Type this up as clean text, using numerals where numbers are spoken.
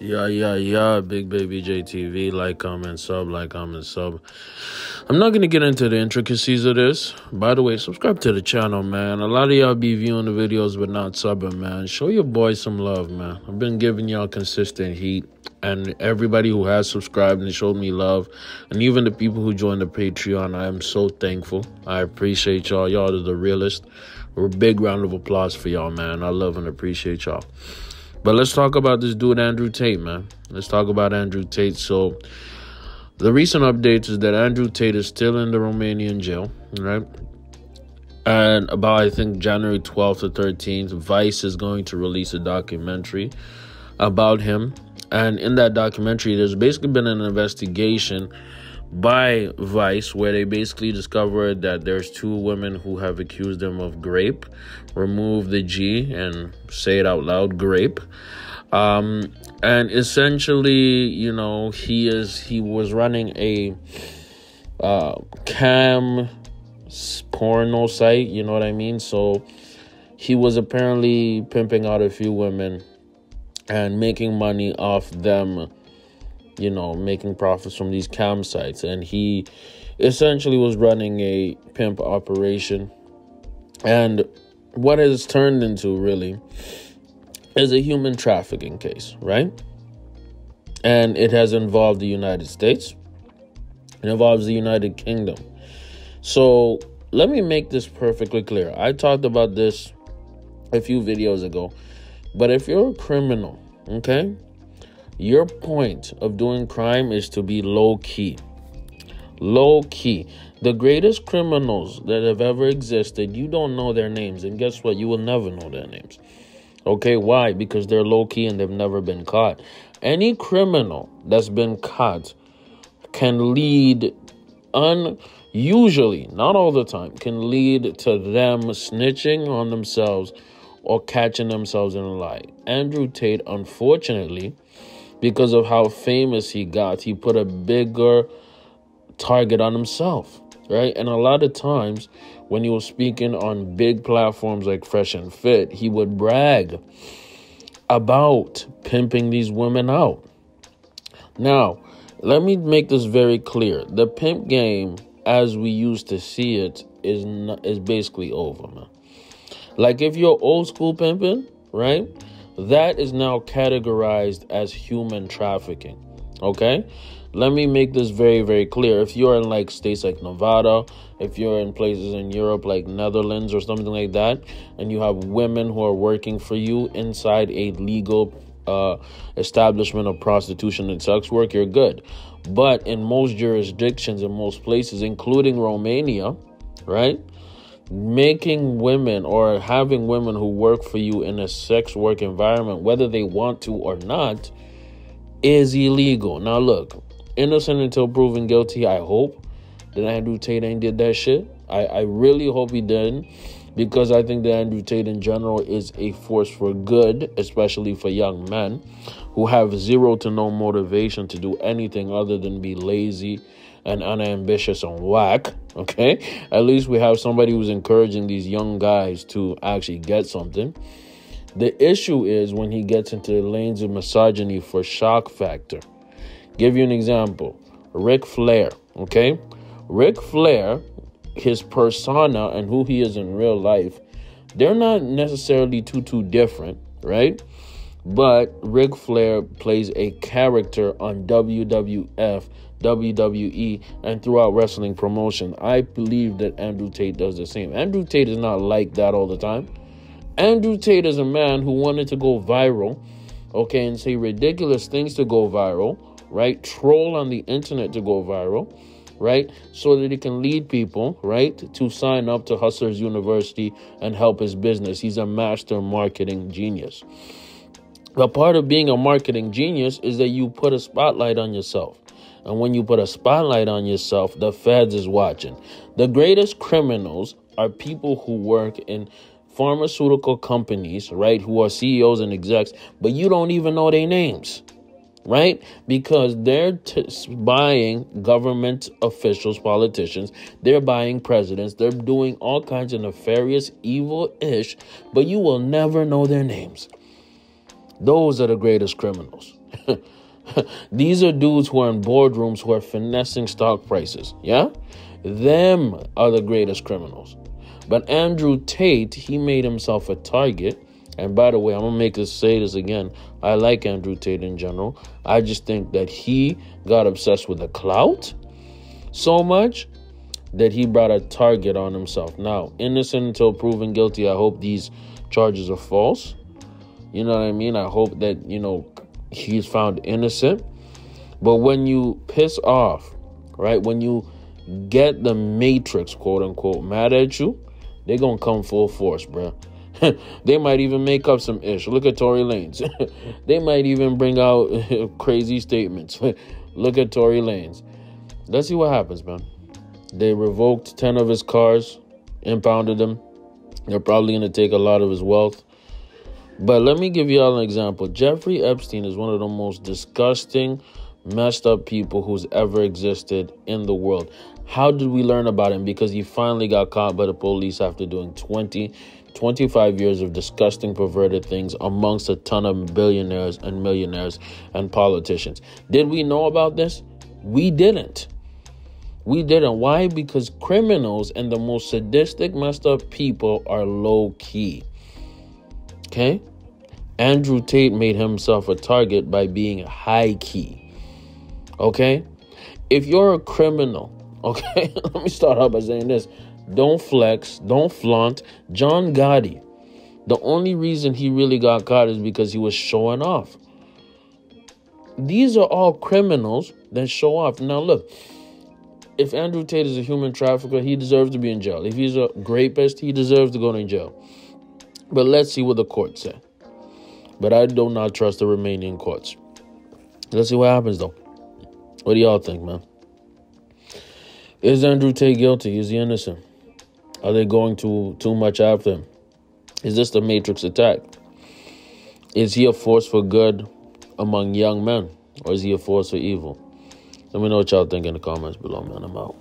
Yeah, Big Baby JTV, like, comment, sub, like, comment, sub. I'm not going to get into the intricacies of this. By the way, subscribe to the channel, man. A lot of y'all be viewing the videos but not subbing, man. Show your boy some love, man. I've been giving y'all consistent heat. And everybody who has subscribed and showed me love, and even the people who joined the Patreon, I am so thankful. I appreciate y'all. Y'all are the realest. A big round of applause for y'all, man. I love and appreciate y'all. But let's talk about this dude, Andrew Tate, man. Let's talk about Andrew Tate. So the recent updates is that Andrew Tate is still in the Romanian jail, right? And about, I think, January 12th or 13th, Vice is going to release a documentary about him. And in that documentary, there's basically been an investigation by Vice where they basically discovered that there's two women who have accused him of grape. Remove the G and say it out loud, grape. And essentially, you know, he was running a cam porno site, you know what I mean? So he was apparently pimping out a few women and making money off them, you know, making profits from these cam sites. And he essentially was running a pimp operation. And what it has turned into, really, is a human trafficking case, right? And it has involved the United States. It involves the United Kingdom. So let me make this perfectly clear. I talked about this a few videos ago. But if you're a criminal, okay, your point of doing crime is to be low-key. Low-key. The greatest criminals that have ever existed, you don't know their names. And guess what? You will never know their names. Okay, why? Because they're low-key and they've never been caught. Any criminal that's been caught can lead, usually, not all the time, can lead to them snitching on themselves or catching themselves in a lie. Andrew Tate, unfortunately, because of how famous he got, he put a bigger target on himself, right? And a lot of times when he was speaking on big platforms like Fresh and Fit, he would brag about pimping these women out. Now, let me make this very clear. The pimp game, as we used to see it, is basically over, man. Like, if you're old school pimping, right, that is now categorized as human trafficking, okay? Let me make this very, very clear. If you're in, like, states like Nevada, if you're in places in Europe like Netherlands or something like that, and you have women who are working for you inside a legal establishment of prostitution and sex work, you're good. But in most jurisdictions, in most places, including Romania, right, making women or having women who work for you in a sex work environment, whether they want to or not, is illegal. Now, look, innocent until proven guilty. I hope that Andrew Tate ain't did that shit. I really hope he didn't, because I think that Andrew Tate in general is a force for good, especially for young men who have zero to no motivation to do anything other than be lazy and unambitious and whack, okay? At least we have somebody who's encouraging these young guys to actually get something. The issue is when he gets into the lanes of misogyny for shock factor. Give you an example. Ric Flair, okay? Ric Flair, his persona and who he is in real life, they're not necessarily too different, right? But Ric Flair plays a character on WWF, WWE, and throughout wrestling promotion. I believe that Andrew Tate does the same. Andrew Tate is not like that all the time. Andrew Tate is a man who wanted to go viral, okay, and say ridiculous things to go viral, right? Troll on the internet to go viral, right? So that he can lead people, right, to sign up to Hustlers University and help his business. He's a master marketing genius. The part of being a marketing genius is that you put a spotlight on yourself. And when you put a spotlight on yourself, the feds is watching. The greatest criminals are people who work in pharmaceutical companies, right, who are CEOs and execs, but you don't even know their names, right? Because they're buying government officials, politicians, they're buying presidents, they're doing all kinds of nefarious, evil-ish, but you will never know their names. Those are the greatest criminals. These are dudes who are in boardrooms who are finessing stock prices. Yeah? Them are the greatest criminals. But Andrew Tate, he made himself a target. And by the way, I'm going to say this again. I like Andrew Tate in general. I just think that he got obsessed with the clout so much that he brought a target on himself. Now, innocent until proven guilty. I hope these charges are false. You know what I mean? I hope that, he's found innocent. But when you piss off, right, when you get the Matrix, quote unquote, mad at you, they're going to come full force, bro. They might even make up some ish. Look at Tory Lanez. They might even bring out crazy statements. Look at Tory Lanez. Let's see what happens, man. They revoked 10 of his cars, impounded them. They're probably going to take a lot of his wealth. But let me give you all an example. Jeffrey Epstein is one of the most disgusting, messed up people who's ever existed in the world. How did we learn about him? Because he finally got caught by the police after doing 25 years of disgusting, perverted things amongst a ton of billionaires and millionaires and politicians. Did we know about this? We didn't. We didn't. Why? Because criminals and the most sadistic, messed up people are low key. Okay? Andrew Tate made himself a target by being high key. Okay? If you're a criminal, okay, let me start out by saying this. Don't flex, don't flaunt. John Gotti, the only reason he really got caught is because he was showing off. These are all criminals that show off. Now, look, if Andrew Tate is a human trafficker, he deserves to be in jail. If he's a rapist, he deserves to go to jail. But let's see what the courts say. But I do not trust the Romanian courts. Let's see what happens, though. What do y'all think, man? Is Andrew Tate guilty? Is he innocent? Are they going too much after him? Is this the Matrix attack? Is he a force for good among young men? Or is he a force for evil? Let me know what y'all think in the comments below, man. I'm out.